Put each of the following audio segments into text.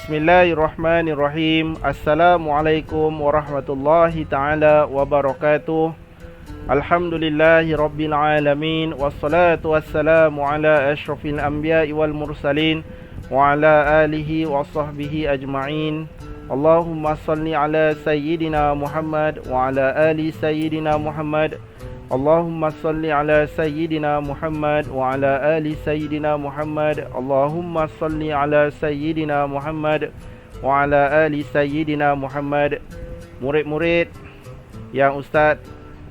Bismillahirrahmanirrahim. Assalamualaikum warahmatullahi ta'ala wabarakatuh. Alhamdulillahi rabbil alamin. Wassalatu wassalamu ala ashrafil anbiya'i wal mursalin wa ala alihi wa sahbihi ajma'in. Allahumma salli ala sayyidina Muhammad wa ala ali sayyidina Muhammad. Allahumma salli ala sayyidina Muhammad wa ala ali sayyidina Muhammad. Allahumma salli ala sayyidina Muhammad wa ala ali sayyidina Muhammad. Murid-murid yang Ustaz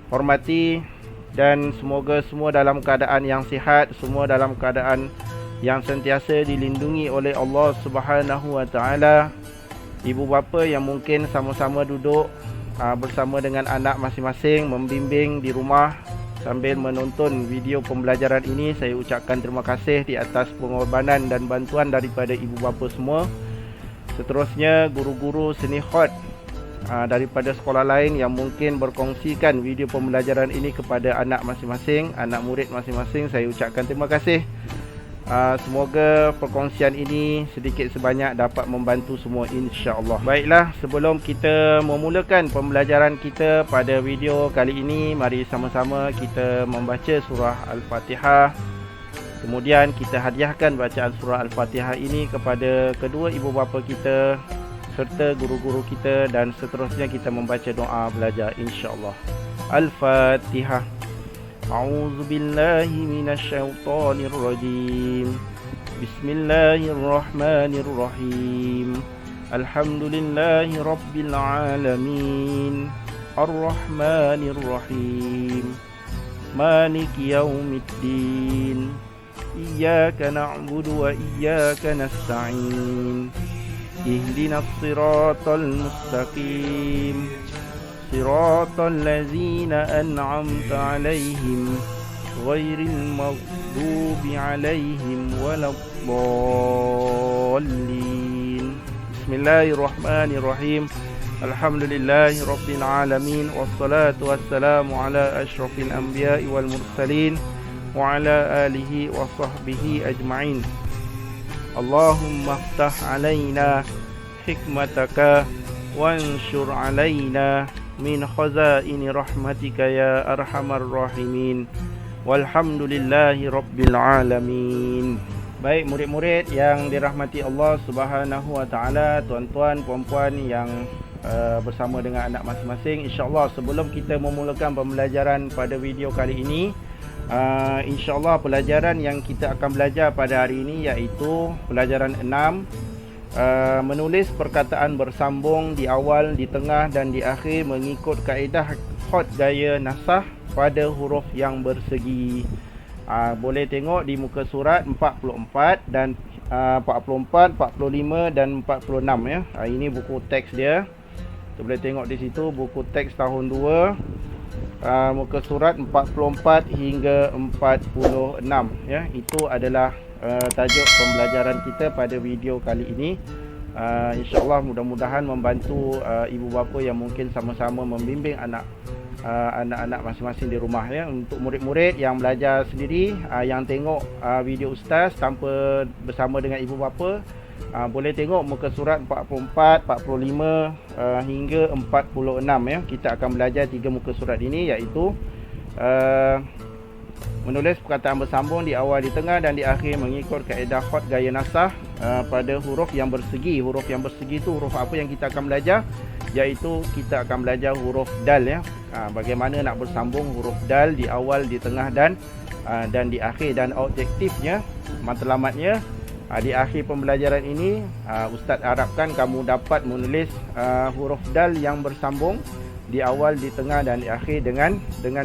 hormati, dan semoga semua dalam keadaan yang sihat, semua dalam keadaan yang sentiasa dilindungi oleh Allah Subhanahu wa taala. Ibu bapa yang mungkin sama-sama duduk bersama dengan anak masing-masing membimbing di rumah sambil menonton video pembelajaran ini, saya ucapkan terima kasih di atas pengorbanan dan bantuan daripada ibu bapa semua. Seterusnya guru-guru seni khot daripada sekolah lain yang mungkin berkongsikan video pembelajaran ini kepada anak masing-masing, anak murid masing-masing, saya ucapkan terima kasih. Semoga perkongsian ini sedikit sebanyak dapat membantu semua, insya-Allah. Baiklah, sebelum kita memulakan pembelajaran kita pada video kali ini, mari sama-sama kita membaca surah Al-Fatihah. Kemudian kita hadiahkan bacaan surah Al-Fatihah ini kepada kedua ibu bapa kita serta guru-guru kita, dan seterusnya kita membaca doa belajar, insya-Allah. Al-Fatihah. A'udzu billahi minasy syaithanir rajim. Bismillahirrahmanirrahim. Alhamdulillahi rabbil alamin. Arrahmanir rahim. Maliki yaumiddin. Iyyaka na'budu wa iyyaka nasta'in. Ihdinas siratal mustaqim. صراط الذين أنعمت عليهم غير المغضوب عليهم ولا الضالين. بسم الله الرحمن الرحيم. الحمد لله رب العالمين، والصلاة والسلام على أشرف الأنبياء والمرسلين وعلى آله وصحبه أجمعين. اللهم افتح علينا حكمتك وانشر علينا min khazaini rahmatika ya arhamar rahimin. Walhamdulillahi rabbil alamin. Baik murid-murid yang dirahmati Allah Subhanahu wa taala, tuan-tuan, puan-puan yang bersama dengan anak masing-masing, insya-Allah sebelum kita memulakan pembelajaran pada video kali ini, insya-Allah pelajaran yang kita akan belajar pada hari ini iaitu pelajaran 6, menulis perkataan bersambung di awal, di tengah dan di akhir mengikut kaedah khot gaya nasah pada huruf yang bersegi. Boleh tengok di muka surat 44 dan 44, 45 dan 46 ya. Ini buku teks dia. Kita boleh tengok di situ buku teks tahun 2, muka surat 44 hingga 46 ya. Itu adalah tajuk pembelajaran kita pada video kali ini. InsyaAllah mudah-mudahan membantu ibu bapa yang mungkin sama-sama membimbing anak-anak masing-masing di rumah ya. Untuk murid-murid yang belajar sendiri, yang tengok video ustaz tanpa bersama dengan ibu bapa, boleh tengok muka surat 44, 45 hingga 46 ya. Kita akan belajar 3 muka surat ini, iaitu menulis perkataan bersambung di awal, di tengah dan di akhir mengikut kaedah khot gaya nasah pada huruf yang bersegi. Huruf yang bersegi itu huruf apa yang kita akan belajar? Iaitu kita akan belajar huruf dal ya. Bagaimana nak bersambung huruf dal di awal, di tengah dan di akhir, dan objektifnya, matlamatnya di akhir pembelajaran ini, ustaz harapkan kamu dapat menulis huruf dal yang bersambung di awal, di tengah dan di akhir dengan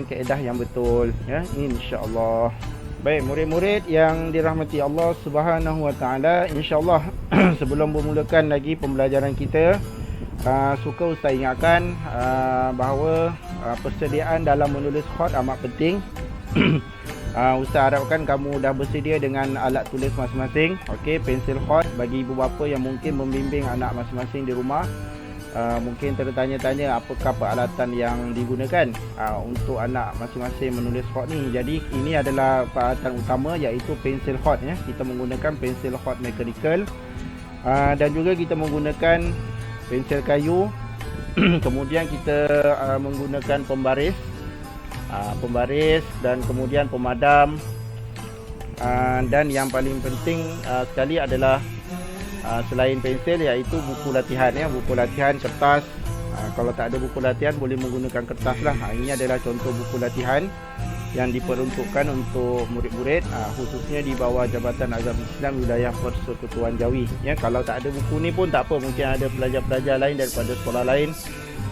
kaedah yang betul ya, insya-Allah. Baik murid-murid yang dirahmati Allah Subhanahu wa taala, insya-Allah sebelum memulakan lagi pembelajaran kita, suka ustaz ingatkan bahawa persediaan dalam menulis khot amat penting. Ustaz harapkan kamu dah bersedia dengan alat tulis masing-masing. Okey, pensil khot bagi ibu bapa yang mungkin membimbing anak masing-masing di rumah. Mungkin tertanya-tanya apakah peralatan yang digunakan untuk anak masing-masing menulis khot ni. Jadi ini adalah peralatan utama, iaitu pensil khot ya. Kita menggunakan pensil khot mechanical. Dan juga kita menggunakan pensel kayu. Kemudian kita menggunakan pembaris, dan kemudian pemadam, dan yang paling penting sekali adalah selain pensel, iaitu buku latihan, buku latihan, kertas. Kalau tak ada buku latihan boleh menggunakan kertas lah. Ini adalah contoh buku latihan yang diperuntukkan untuk murid-murid, khususnya di bawah Jabatan Agama Islam Wilayah Persekutuan Jawi. Kalau tak ada buku ni pun tak apa, mungkin ada pelajar-pelajar lain daripada sekolah lain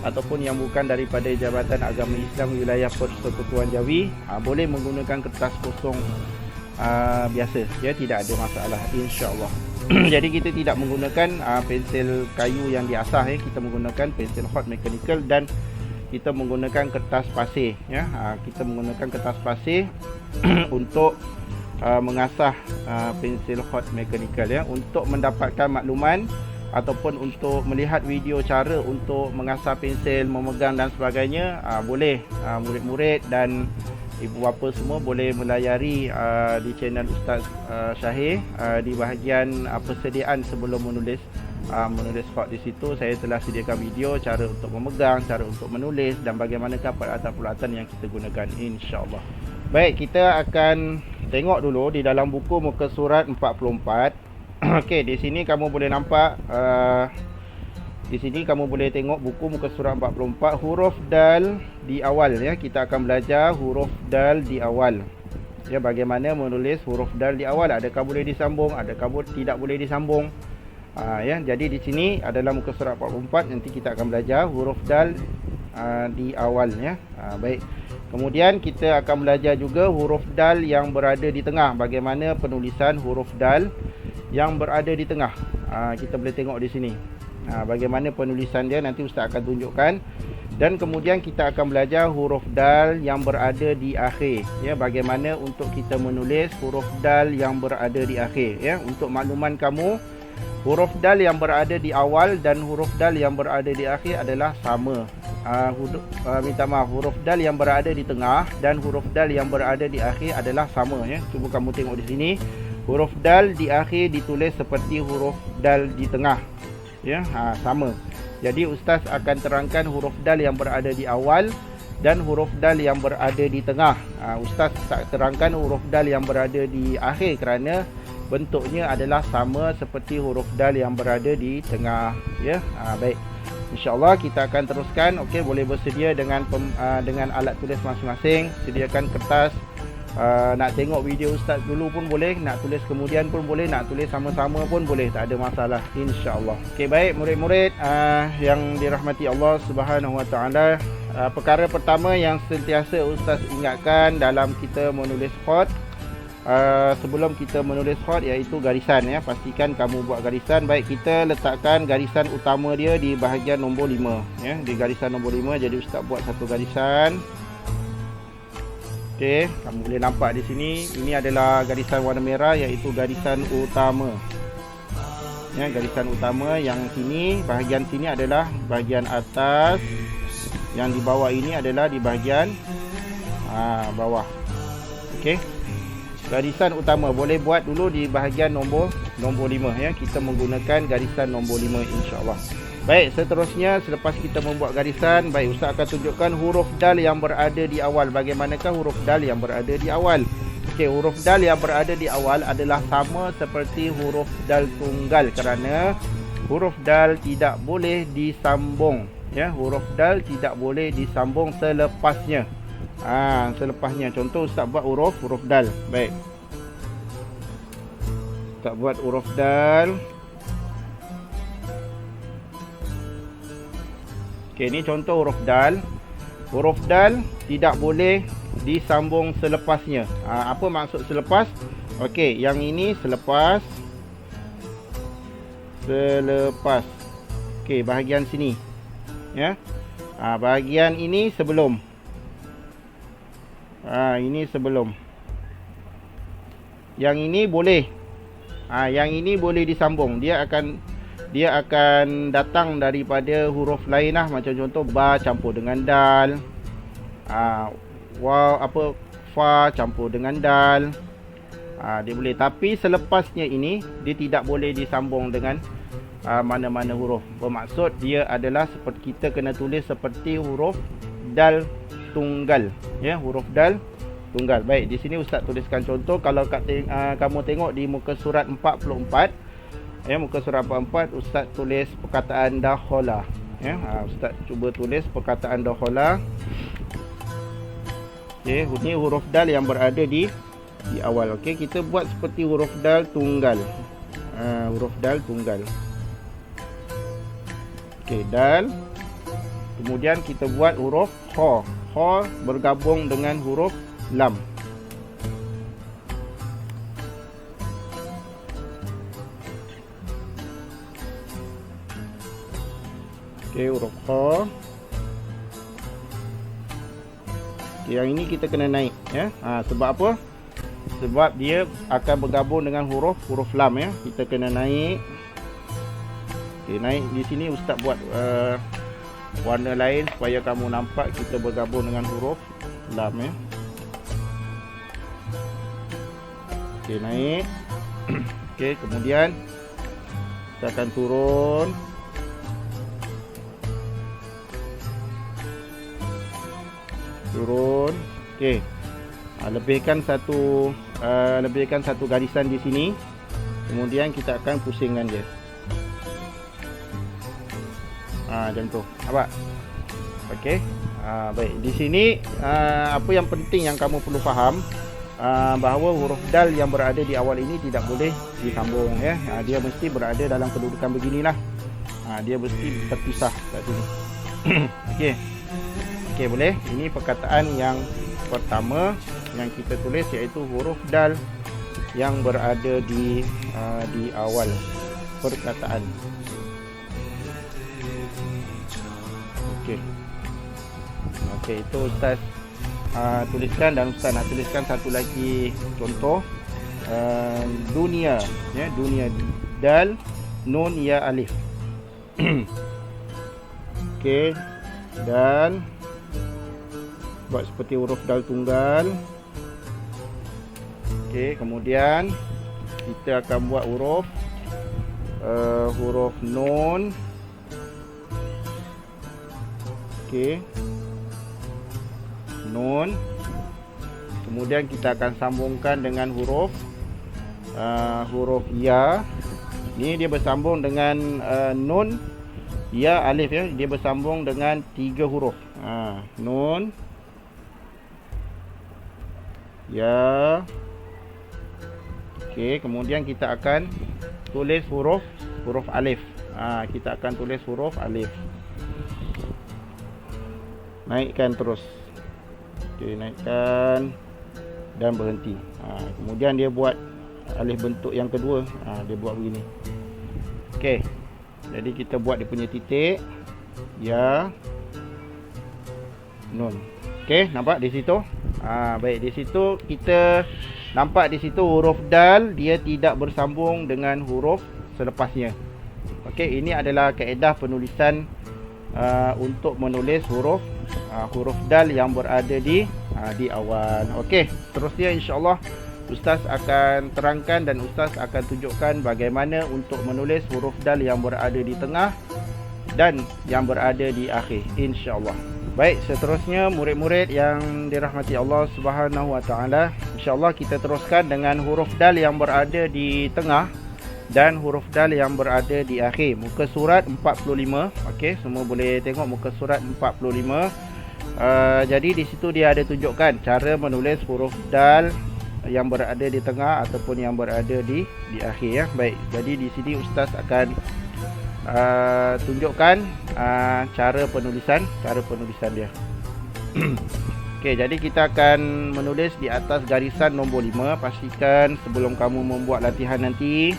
ataupun yang bukan daripada Jabatan Agama Islam Wilayah Persekutuan Jawi, boleh menggunakan kertas kosong biasa, tidak ada masalah, insya-Allah. Jadi kita tidak menggunakan pensel kayu yang diasah, kita menggunakan pensel hot mechanical dan kita menggunakan kertas pasir, kita menggunakan kertas pasir untuk mengasah pensel hot mechanical, untuk mendapatkan makluman ataupun untuk melihat video cara untuk mengasah pensel, memegang dan sebagainya. Boleh murid-murid dan ibu bapa semua boleh melayari di channel Ustaz Syahir, di bahagian persediaan sebelum menulis hot. Di situ saya telah sediakan video cara untuk memegang, cara untuk menulis dan bagaimanakah peralatan-peralatan yang kita gunakan, insya-Allah. Baik, kita akan tengok dulu di dalam buku muka surat 44. Okey, di sini kamu boleh nampak, di sini kamu boleh tengok buku muka surat 44, huruf dal di awal, kita akan belajar huruf dal di awal. Bagaimana menulis huruf dal di awal, adakah boleh disambung, adakah tidak boleh disambung. Jadi di sini adalah muka surat 44, nanti kita akan belajar huruf dal di awal, baik. Kemudian kita akan belajar juga huruf dal yang berada di tengah, bagaimana penulisan huruf dal yang berada di tengah. Kita boleh tengok di sini bagaimana penulisan dia, nanti Ustaz akan tunjukkan. Dan kemudian kita akan belajar huruf dal yang berada di akhir, bagaimana untuk kita menulis huruf dal yang berada di akhir. Untuk makluman kamu, huruf dal yang berada di awal dan huruf dal yang berada di akhir adalah sama. Huruf dal yang berada di tengah dan huruf dal yang berada di akhir adalah sama. Cuba kamu tengok di sini, huruf dal di akhir ditulis seperti huruf dal di tengah, sama. Jadi Ustaz akan terangkan huruf dal yang berada di awal dan huruf dal yang berada di tengah. Ustaz tak terangkan huruf dal yang berada di akhir kerana bentuknya adalah sama seperti huruf dal yang berada di tengah, baik. InsyaAllah kita akan teruskan. Okey, boleh bersedia dengan alat tulis masing-masing. Sediakan kertas. Nak tengok video Ustaz dulu pun boleh, nak tulis kemudian pun boleh, nak tulis sama-sama pun boleh, tak ada masalah, insya-Allah. Okey, baik murid-murid yang dirahmati Allah Subhanahu Wa Taala, perkara pertama yang sentiasa Ustaz ingatkan dalam kita menulis hot, sebelum kita menulis hot, iaitu garisan, pastikan kamu buat garisan. Baik, kita letakkan garisan utama dia di bahagian nombor 5, di garisan nombor 5. Jadi Ustaz buat satu garisan. Okey, kamu boleh nampak di sini, ini adalah garisan warna merah, iaitu garisan utama. Garisan utama yang sini, bahagian sini adalah bahagian atas, yang di bawah ini adalah di bahagian bawah. Okey, garisan utama boleh buat dulu di bahagian nombor 5, kita menggunakan garisan nombor 5, insya-Allah. Baik, seterusnya selepas kita membuat garisan, baik, Ustaz akan tunjukkan huruf dal yang berada di awal. Bagaimanakah huruf dal yang berada di awal? Okey, huruf dal yang berada di awal adalah sama seperti huruf dal tunggal kerana huruf dal tidak boleh disambung, huruf dal tidak boleh disambung selepasnya. Selepasnya. Contoh Ustaz buat huruf dal. Baik, Ustaz buat huruf dal. Okey, ini contoh huruf dal. Huruf dal tidak boleh disambung selepasnya. Apa maksud selepas? Okey, yang ini selepas. Okey, bahagian sini, bahagian ini sebelum. Ini sebelum. Yang ini boleh. Yang ini boleh disambung. Dia akan datang daripada huruf lain lah. Macam contoh ba campur dengan dal, fa campur dengan dal. Dia boleh. Tapi selepasnya ini dia tidak boleh disambung dengan mana-mana huruf. Bermaksud dia adalah seperti kita kena tulis seperti huruf dal tunggal, ya, huruf dal tunggal. Baik, di sini ustaz tuliskan contoh. Kalau kamu tengok di muka surat 44, ya, muka surat 44 ustaz tulis perkataan dakhala, ya. Ustaz cuba tulis perkataan dakhala. Okey, ini huruf dal yang berada di awal. Okey, kita buat seperti huruf dal tunggal. Huruf dal tunggal. Okey, dal. Kemudian kita buat huruf kha. Kha bergabung dengan huruf lam. Okey, huruf kha. Okay, yang ini kita kena naik, ya. Sebab apa? Sebab dia akan bergabung dengan huruf lam, ya. Kita kena naik. Okey, naik di sini ustaz buat warna lain supaya kamu nampak kita bergabung dengan huruf lam, ya. Okey, naik. Okey, kemudian kita akan turun. Okey. Lebihkan satu garisan di sini. Kemudian kita akan pusingkan dia. Macam tu. Nampak? Okey. Baik. Di sini apa yang penting yang kamu perlu faham, bahawa huruf dal yang berada di awal ini tidak boleh disambung, ya. Dia mesti berada dalam kedudukan beginilah. Dia mesti terpisah kat sini. Okey. Okey, boleh. Ini perkataan yang pertama yang kita tulis, iaitu huruf dal yang berada di awal perkataan. Okey. Okey, itu ustaz tuliskan, dan ustaz nak tuliskan satu lagi contoh. Dunia, ya, dunia, dal nun ya alif. Okey, dal buat seperti huruf dal tunggal. Okey, kemudian kita akan buat huruf nun. Okey, nun. Kemudian kita akan sambungkan dengan huruf ya. Ini dia bersambung dengan nun ya alif, ya. Dia bersambung dengan 3 huruf. Nun ya. Okey, kemudian kita akan tulis huruf alif. Kita akan tulis huruf alif. Naikkan terus. Okey, naikkan dan berhenti. Kemudian dia buat alif bentuk yang kedua. Dia buat begini. Okey. Jadi kita buat dia punya titik. Ya. Nun. Okey, nampak di situ? Baik, di situ kita nampak di situ huruf dal dia tidak bersambung dengan huruf selepasnya. Okey, ini adalah kaedah penulisan untuk menulis huruf dal yang berada di awal. Okey, seterusnya insya-Allah ustaz akan terangkan dan ustaz akan tunjukkan bagaimana untuk menulis huruf dal yang berada di tengah dan yang berada di akhir, insya-Allah. Baik, seterusnya murid-murid yang dirahmati Allah Subhanahu wa taala, insya-Allah kita teruskan dengan huruf dal yang berada di tengah dan huruf dal yang berada di akhir. Muka surat 45. Okey, semua boleh tengok muka surat 45. Jadi di situ dia ada tunjukkan cara menulis huruf dal yang berada di tengah ataupun yang berada di akhir, ya. Baik, jadi di sini ustaz akan tunjukkan cara penulisan dia. Okey, jadi kita akan menulis di atas garisan nombor 5. Pastikan sebelum kamu membuat latihan nanti,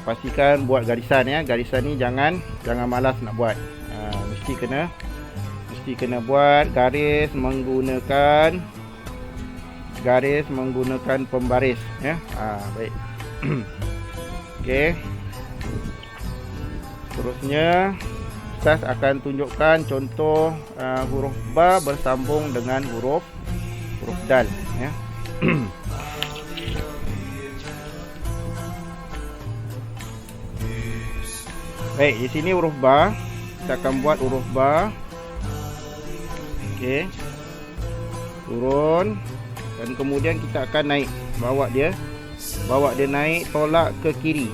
pastikan buat garisan, ya. Garisan ni jangan malas nak buat. Mesti kena buat garis menggunakan pembaris, ya. Baik. Okey. Seterusnya ustaz akan tunjukkan contoh huruf ba bersambung dengan huruf dal, ya. Baik, di sini huruf ba. Kita akan buat huruf ba. Okey. Turun dan kemudian kita akan naik, bawa dia naik, tolak ke kiri.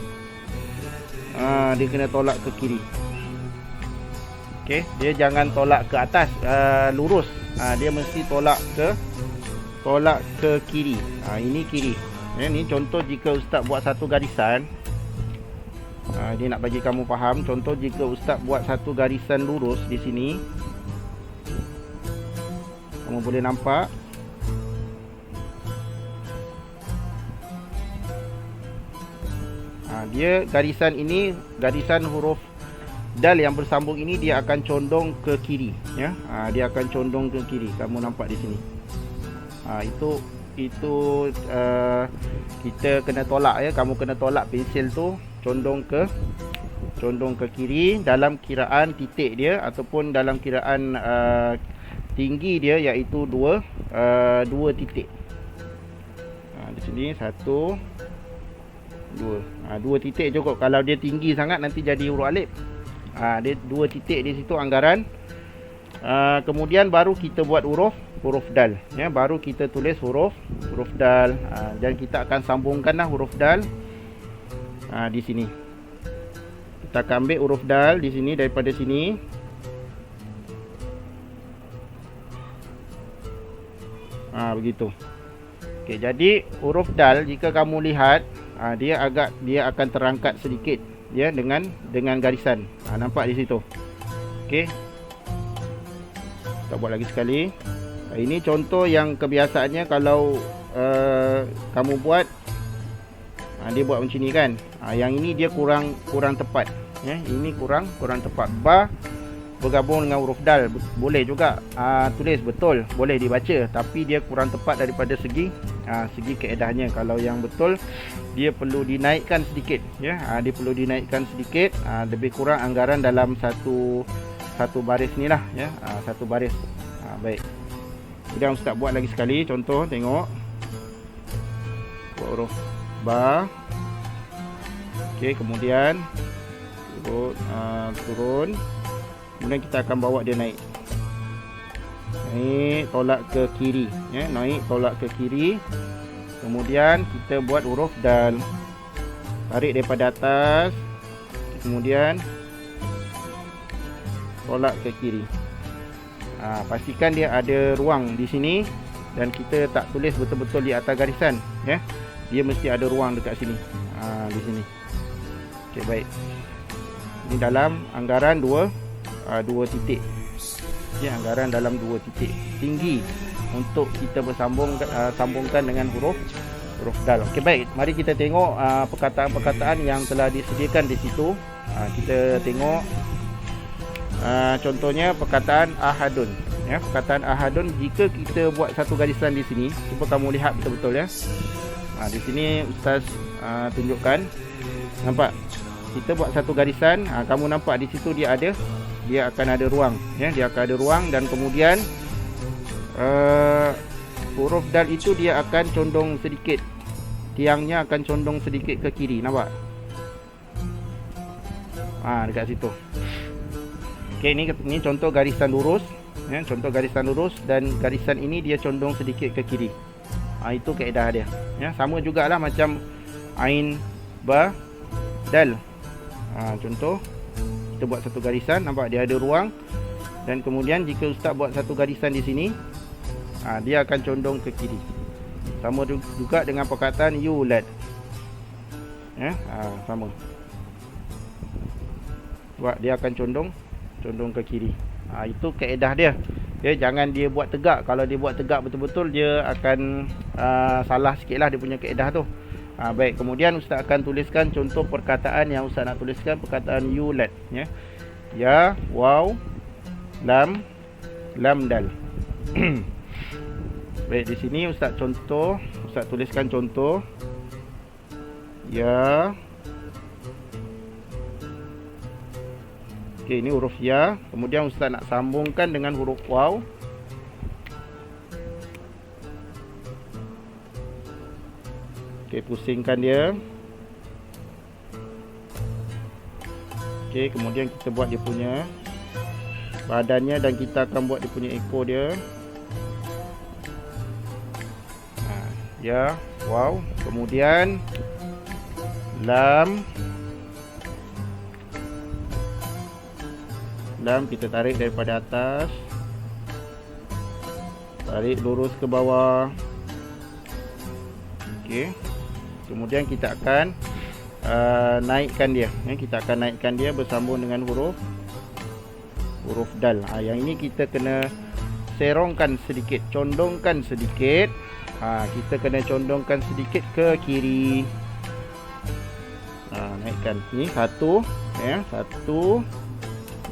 Dia kena tolak ke kiri. Okey, dia jangan tolak ke atas, lurus. Dia mesti tolak ke kiri. Ini kiri. Ini contoh jika ustaz buat satu garisan. Dia nak bagi kamu faham. Contoh jika ustaz buat satu garisan lurus di sini. Kamu boleh nampak. Dia garisan ini, garisan huruf dal yang bersambung ini dia akan condong ke kiri, ya. Dia akan condong ke kiri. Kamu nampak di sini. Itu kita kena tolak, ya. Kamu kena tolak pensil tu condong ke kiri dalam kiraan titik dia ataupun dalam kiraan tinggi dia, iaitu dua titik. Di sini 1 2 titik cukup. Kalau dia tinggi sangat nanti jadi huruf alif. Dia 2 titik di situ anggaran. Kemudian baru kita buat huruf dal, ya. Baru kita tulis huruf dal. Dan kita akan sambungkanlah huruf dal di sini. Kita akan ambil huruf dal di sini, daripada sini. Begitu. Okey, jadi huruf dal jika kamu lihat, dia akan terangkat sedikit, ya, dengan garisan. Nampak di situ. Okey. Kita buat lagi sekali. Ini contoh yang kebiasaannya kalau kamu buat, dia buat macam ni kan. Yang ini dia kurang tepat, ya. Ini kurang tepat. Ba bergabung dengan huruf dal boleh juga tulis betul, boleh dibaca, tapi dia kurang tepat daripada segi kaedahnya. Kalau yang betul dia perlu dinaikkan sedikit, ya. Dia perlu dinaikkan sedikit, lebih kurang anggaran dalam satu baris ni lah, ya. Satu baris. Baik. Kemudian ustaz buat lagi sekali contoh, tengok. Buat huruf ba. Okey, kemudian turun. Kemudian kita akan bawa dia naik. Naik, tolak ke kiri, ya. Naik, tolak ke kiri. Kemudian kita buat huruf dal. Tarik daripada atas. Kemudian tolak ke kiri. Pastikan dia ada ruang di sini. Dan kita tak tulis betul-betul di atas garisan, ya. Dia mesti ada ruang dekat sini. Di sini. Okey, baik. Ini dalam anggaran dua titik, ya. Anggaran dalam 2 titik tinggi untuk kita sambungkan dengan huruf dal. Okey, baik. Mari kita tengok perkataan-perkataan yang telah disediakan di situ. Kita tengok contohnya perkataan ahadun, ya. Perkataan ahadun, jika kita buat satu garisan di sini, cuba kamu lihat betul-betul, ya. Di sini ustaz tunjukkan. Nampak? Kita buat satu garisan, kamu nampak di situ dia akan ada ruang, ya. Dia akan ada ruang dan kemudian huruf dal itu dia akan condong sedikit. Tiangnya akan condong sedikit ke kiri, nampak? Dekat situ. Okey, ini contoh garisan lurus, ya. Contoh garisan lurus dan garisan ini dia condong sedikit ke kiri. Itu kaedah dia, ya. Sama jugalah macam ain, ba, dal. Contoh kita buat satu garisan, nampak dia ada ruang. Dan kemudian jika ustaz buat satu garisan di sini, dia akan condong ke kiri. Sama juga dengan perkataan yulad, ya. Sama. Sebab dia akan condong ke kiri. Itu kaedah dia. Ya, jangan dia buat tegak. Kalau dia buat tegak betul-betul, dia akan salah sikitlah dia punya kaedah tu. Baik, kemudian ustaz akan tuliskan contoh perkataan yang ustaz nak tuliskan, perkataan yulad, ya. Ya, waw, lam dal. Baik, di sini ustaz tuliskan contoh. Ya. Okey, ini huruf ya. Kemudian ustaz nak sambungkan dengan huruf waw. Okey, pusingkan dia. Okey, kemudian kita buat dia punya badannya dan kita akan buat dia punya ekor dia. Ya, wow. Kemudian lam kita tarik daripada atas, tarik lurus ke bawah. Okey. Kemudian kita akan naikkan dia. Kita akan naikkan dia bersambung dengan huruf dal. Yang ini kita kena serongkan sedikit, condongkan sedikit. Kita kena condongkan sedikit ke kiri. Naikkan ni satu, satu,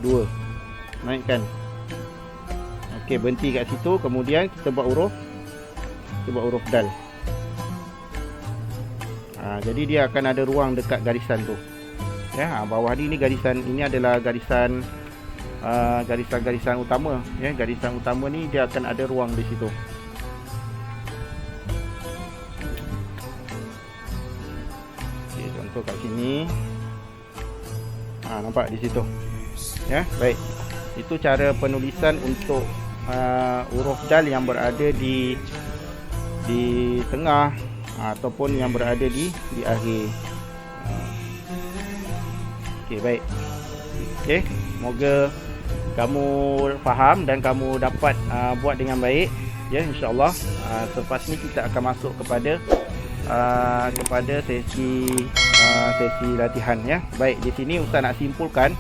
dua. Naikkan. Okey, berhenti kat situ. Kemudian kita buat huruf dal. Jadi dia akan ada ruang dekat garisan tu. Bawah ni garisan, ini adalah garisan garisan utama. Garisan utama ni dia akan ada ruang di situ. Okey, contoh kat sini. Nampak di situ. Baik. Itu cara penulisan untuk huruf dal yang berada di tengah ataupun yang berada di akhir. Okey, baik. Okey, semoga kamu faham dan kamu dapat buat dengan baik. InsyaAllah. Selepas ni kita akan masuk kepada sesi latihan. Baik, di sini Ustaz nak simpulkan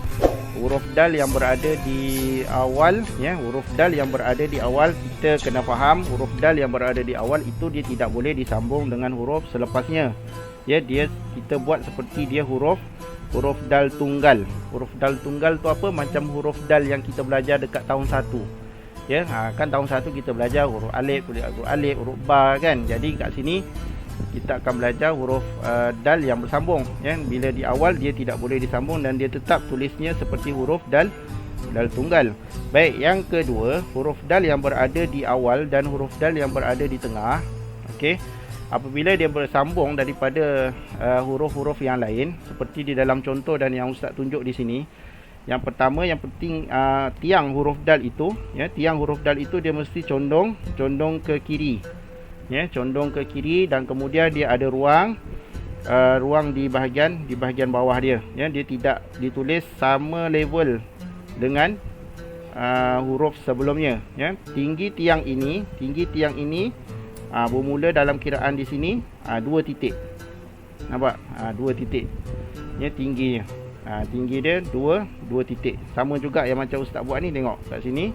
huruf dal yang berada di awal. Huruf dal yang berada di awal, kita kena faham huruf dal yang berada di awal itu dia tidak boleh disambung dengan huruf selepasnya. Kita buat seperti dia huruf dal tunggal. Huruf dal tunggal tu apa? Macam huruf dal yang kita belajar dekat tahun 1. Kan tahun 1 kita belajar huruf alif, huruf ba kan. Jadi kat sini kita akan belajar huruf dal yang bersambung. Bila di awal dia tidak boleh disambung dan dia tetap tulisnya seperti huruf dal tunggal. Baik, yang kedua, huruf dal yang berada di awal dan huruf dal yang berada di tengah. Okey. Apabila dia bersambung daripada huruf-huruf yang lain seperti di dalam contoh dan yang Ustaz tunjuk di sini. Yang pertama, yang penting, tiang huruf dal itu, tiang huruf dal itu dia mesti condong ke kiri. Condong ke kiri dan kemudian dia ada ruang di bahagian bawah dia. Dia tidak ditulis sama level dengan huruf sebelumnya. Tinggi tiang ini bermula dalam kiraan di sini 2 titik. Nampak? 2 titik. Tingginya. Tinggi dia 2 titik. Sama juga yang macam Ustaz buat ni, tengok kat sini.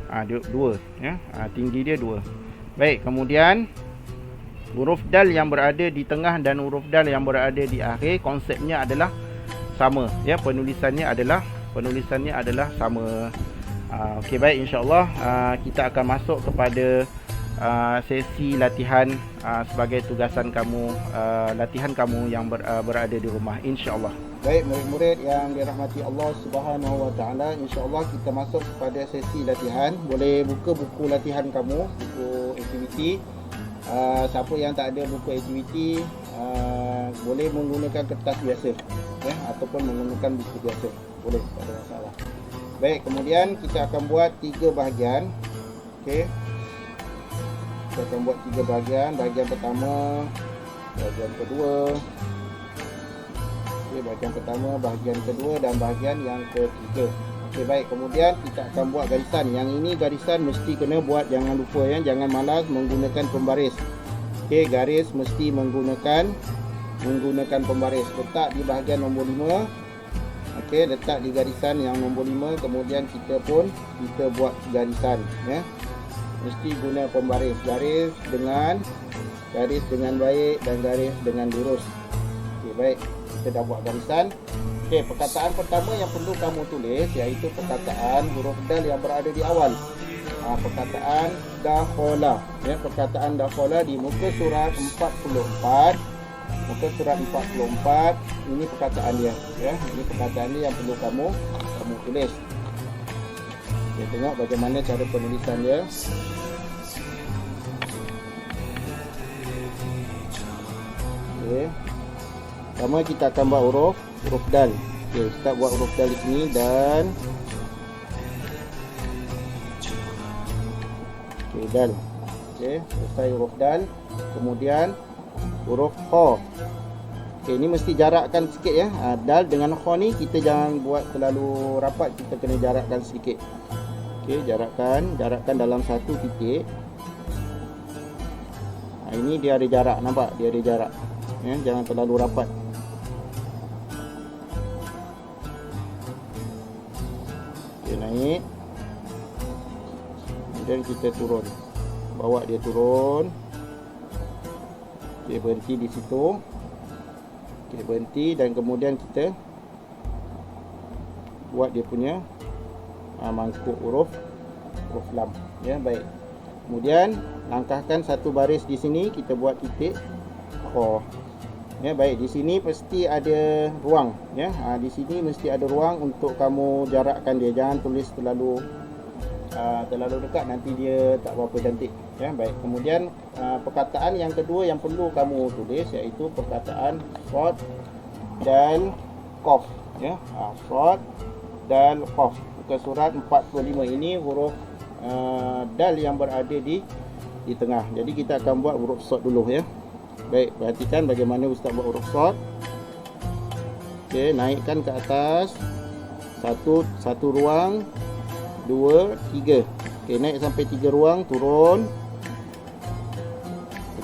2. Tinggi dia 2. Baik, kemudian huruf dal yang berada di tengah dan huruf dal yang berada di akhir konsepnya adalah sama. Penulisannya adalah sama. Okey, baik, insya-Allah kita akan masuk kepada sesi latihan sebagai tugasan kamu, latihan kamu yang berada di rumah, insya-Allah. Baik, murid-murid yang dirahmati Allah Subhanahu wa taala, insya-Allah kita masuk kepada sesi latihan. Boleh buka buku latihan kamu, buku aktiviti. Siapa yang tak ada buku aktiviti, boleh menggunakan kertas biasa, ataupun menggunakan buku biasa. Boleh, tak ada masalah. Baik, kemudian kita akan buat 3 bahagian. Okey. Kita akan buat 3 bahagian. Bahagian pertama, bahagian kedua. Okey, bahagian pertama, bahagian kedua dan bahagian yang ketiga. Okey, baik. Kemudian kita akan buat garisan. Yang ini garisan mesti kena buat, jangan lupa jangan malas menggunakan pembaris. Okey, garis mesti menggunakan pembaris. Letak di bahagian nombor 5. Okey, letak di garisan yang nombor 5. Kemudian kita buat garisan, mesti guna pembaris. Garis dengan baik dan garis dengan lurus. Okey, baik. Kita dah buat garisan. Okey, perkataan pertama yang perlu kamu tulis iaitu perkataan huruf dal yang berada di awal. Perkataan dakhala. Perkataan dakhala di muka surat 44. Muka surat 44, ini perkataan dia, Ini perkataan dia yang perlu kamu tulis. Kita tengok bagaimana cara penulisan dia. Okey. Pertama kita akan buat huruf dal. Okey, Ustaz buat huruf dal di sini dan okey, dal. Okey, selesai huruf dal. Kemudian huruf kha. Okey, ni mesti jarakkan sikit ya. Dal dengan kha ni kita jangan buat terlalu rapat, kita kena jarakkan sedikit. Okey, jarakkan dalam satu titik. Ini dia ada jarak, nampak? Dia ada jarak. Ya, jangan terlalu rapat. Okey, naik. Kemudian kita turun. Bawa dia turun. Okey, berhenti di situ. Okey, berhenti dan kemudian kita buat dia punya mangkuk huruf lam. Ya, baik. Kemudian langkahkan satu baris di sini, kita buat titik kha. Ya, baik. Di sini pasti ada ruang ya. Di sini mesti ada ruang untuk kamu jarakkan dia. Jangan tulis terlalu dekat, nanti dia tak berapa cantik ya. Baik. Kemudian perkataan yang kedua yang perlu kamu tulis iaitu perkataan shad dal qaf ya. Shad dal qaf. Muka surat 45 ini huruf dal yang berada di tengah. Jadi kita akan buat huruf shad dulu ya. Baik, perhatikan bagaimana Ustaz buat huruf shad. Okey, naikkan ke atas. Satu ruang, 2, 3. Okey, naik sampai 3 ruang, turun.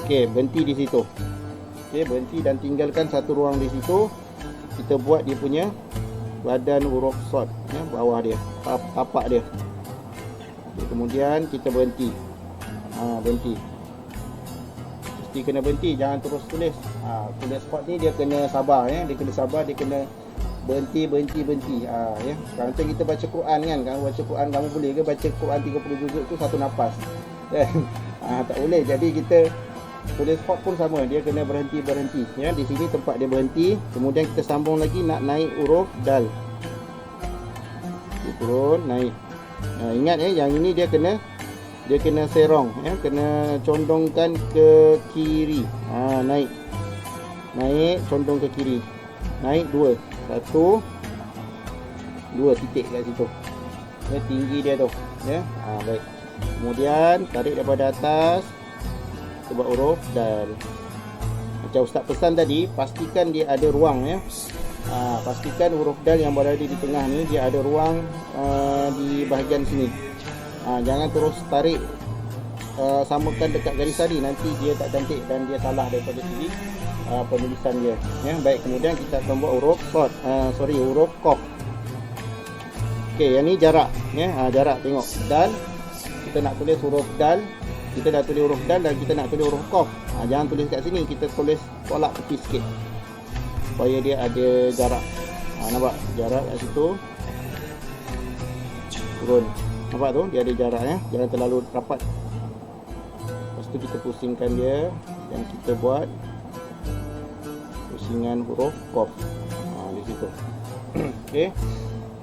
Okey, berhenti di situ. Okey, berhenti dan tinggalkan satu ruang di situ. Kita buat dia punya badan huruf shad ya, bawah dia, tapak dia. Okey, kemudian kita berhenti. Berhenti. Mesti kena berhenti, jangan terus tulis. Tulis shad ni dia kena sabar ya, dia kena sabar, dia kena berhenti. Ya. Kalau kita baca Quran kan, kamu baca Quran, kamu boleh ke baca Quran 30 juzuk tu satu nafas? Tak boleh. Jadi kita tulis shad pun sama, dia kena berhenti ya. Di sini tempat dia berhenti. Kemudian kita sambung lagi nak naik huruf dal. Dia turun, naik. Ingat ya, yang ini dia kena serong ya, kena condongkan ke kiri. Naik condong ke kiri. Naik 2. 1 2 titik kat situ. Ya, tinggi dia tu ya. Baik. Kemudian tarik daripada atas. Kita buat huruf dal. Macam Ustaz pesan tadi, pastikan dia ada ruang ya. Pastikan huruf dal yang berada di tengah ni dia ada ruang di bahagian sini. Jangan terus tarik samakan dekat garis tadi, nanti dia tak cantik dan dia salah daripada segi penulisan dia ya. Baik, kemudian kita akan buat huruf huruf qaf. Okey, yang ni jarak ya. Jarak, tengok dal, kita nak tulis huruf dal, kita dah tulis huruf dal dan kita nak tulis huruf qaf. Jangan tulis kat sini, kita tulis tolak tepi sikit supaya dia ada jarak. Nampak jarak kat situ, turun. Nampak tu, dia ada jarak ya. Jangan terlalu rapat. Lepas tu kita pusingkan dia dan kita buat pusingan huruf qaf di situ. Okey.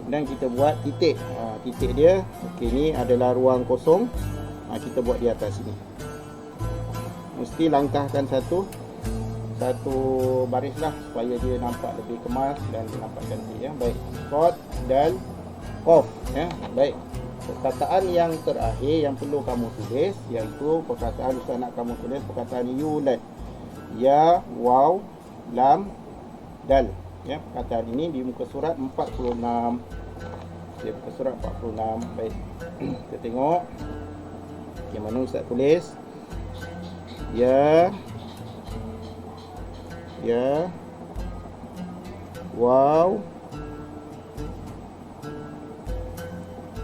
Dan kita buat titik. Titik dia, okey, ni adalah ruang kosong. Kita buat di atas sini. Mesti langkahkan satu baris lah supaya dia nampak lebih kemas dan nampak cantik ya. Baik. Shad dal qaf ya. Baik. Perkataan yang terakhir yang perlu kamu tulis iaitu perkataan Ustaz nak kamu tulis perkataan yulad. Ya, waw, lam, dal. Ya, perkataan ini di muka surat 46. Di muka surat 46. Baik. Kita tengok bagaimana Ustaz tulis. Ya, waw.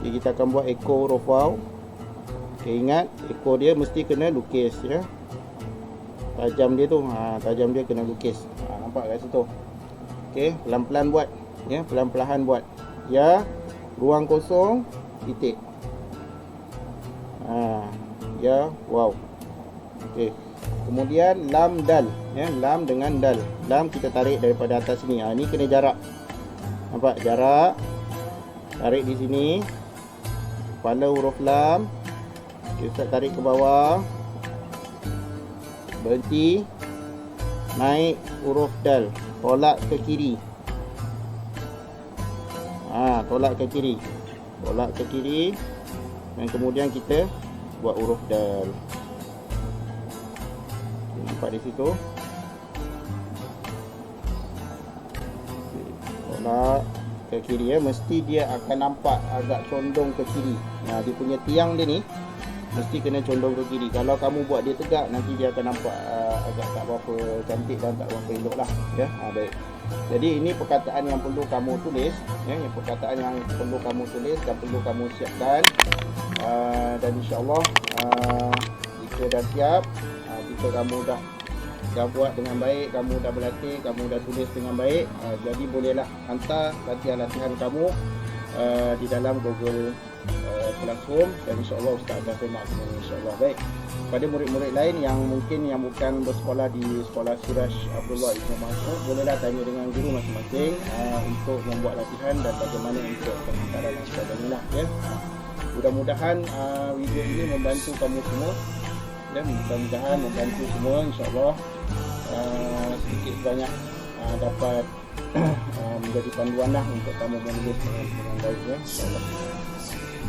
Okay, kita akan buat ekor huruf waw. Okay, ingat ekor dia mesti kena lukis ya. Tajam dia tu, tajam dia kena lukis. Nampak kat situ. Okey, pelan-pelan buat ya, pelan-pelan buat. Ya, ruang kosong, titik. Ya, waw. Okey. Kemudian lam dal ya, lam dengan dal. Lam kita tarik daripada atas sini. Ni kena jarak. Nampak jarak? Tarik di sini. Kepala huruf lam. Kita tarik ke bawah. Berhenti. Naik huruf dal. Tolak ke kiri. tolak ke kiri. Tolak ke kiri. Dan kemudian kita buat huruf dal. Nampak di situ. Tolak ke kiri ya. Mesti dia akan nampak agak condong ke kiri. Nah, dia punya tiang dia ni mesti kena condong ke kiri. Kalau kamu buat dia tegak, nanti dia akan nampak agak tak berapa cantik dan tak berapa elok lah ya. Baik. Jadi ini perkataan yang perlu kamu tulis ya, yang perkataan yang perlu kamu tulis dan perlu kamu siapkan. Dan insya-Allah jika dah siap, jika kamu dah buat dengan baik, kamu dah berlatih, kamu dah tulis dengan baik, jadi bolehlah hantar latihan-latihan kamu di dalam Google Classroom, dan insya-Allah Ustaz akan semak semua insya-Allah. Baik. Pada murid-murid lain yang mungkin yang bukan bersekolah di sekolah Siraj Abdullah Ibn Mas'ud, bolehlah tanya dengan guru masing-masing untuk membuat latihan dan bagaimana untuk penghantaran dan sebagainya lah ya. Mudah-mudahan video ini membantu kamu semua ya, mudah-mudahan membantu semua insya-Allah. Sedikit banyak dapat menjadi panduan lah untuk kamu menulis dengan baik ya, insya-Allah.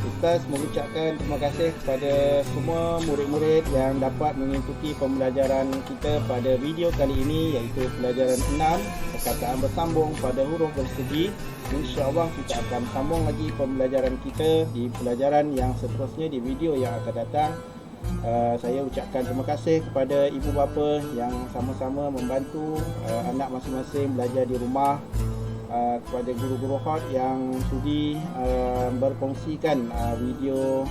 Ustaz mengucapkan terima kasih kepada semua murid-murid yang dapat mengikuti pembelajaran kita pada video kali ini, iaitu pelajaran 6 perkataan bersambung pada huruf bersegi. InsyaAllah kita akan sambung lagi pembelajaran kita di pelajaran yang seterusnya, di video yang akan datang. Saya ucapkan terima kasih kepada ibu bapa yang sama-sama membantu anak masing-masing belajar di rumah, kepada guru-guru hot yang sudi berkongsikan video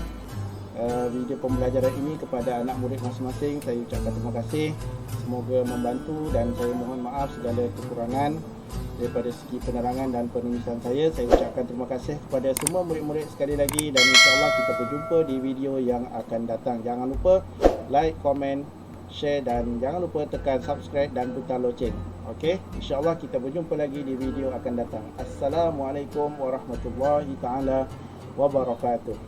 pembelajaran ini kepada anak murid masing-masing. Saya ucapkan terima kasih, semoga membantu, dan saya mohon maaf segala kekurangan daripada segi penerangan dan penulisan saya. Saya ucapkan terima kasih kepada semua murid-murid sekali lagi, dan insyaAllah kita berjumpa di video yang akan datang. Jangan lupa like, komen, share, dan jangan lupa tekan subscribe dan butang loceng. Okey, insyaAllah kita berjumpa lagi di video akan datang. Assalamualaikum warahmatullahi taala wabarakatuh.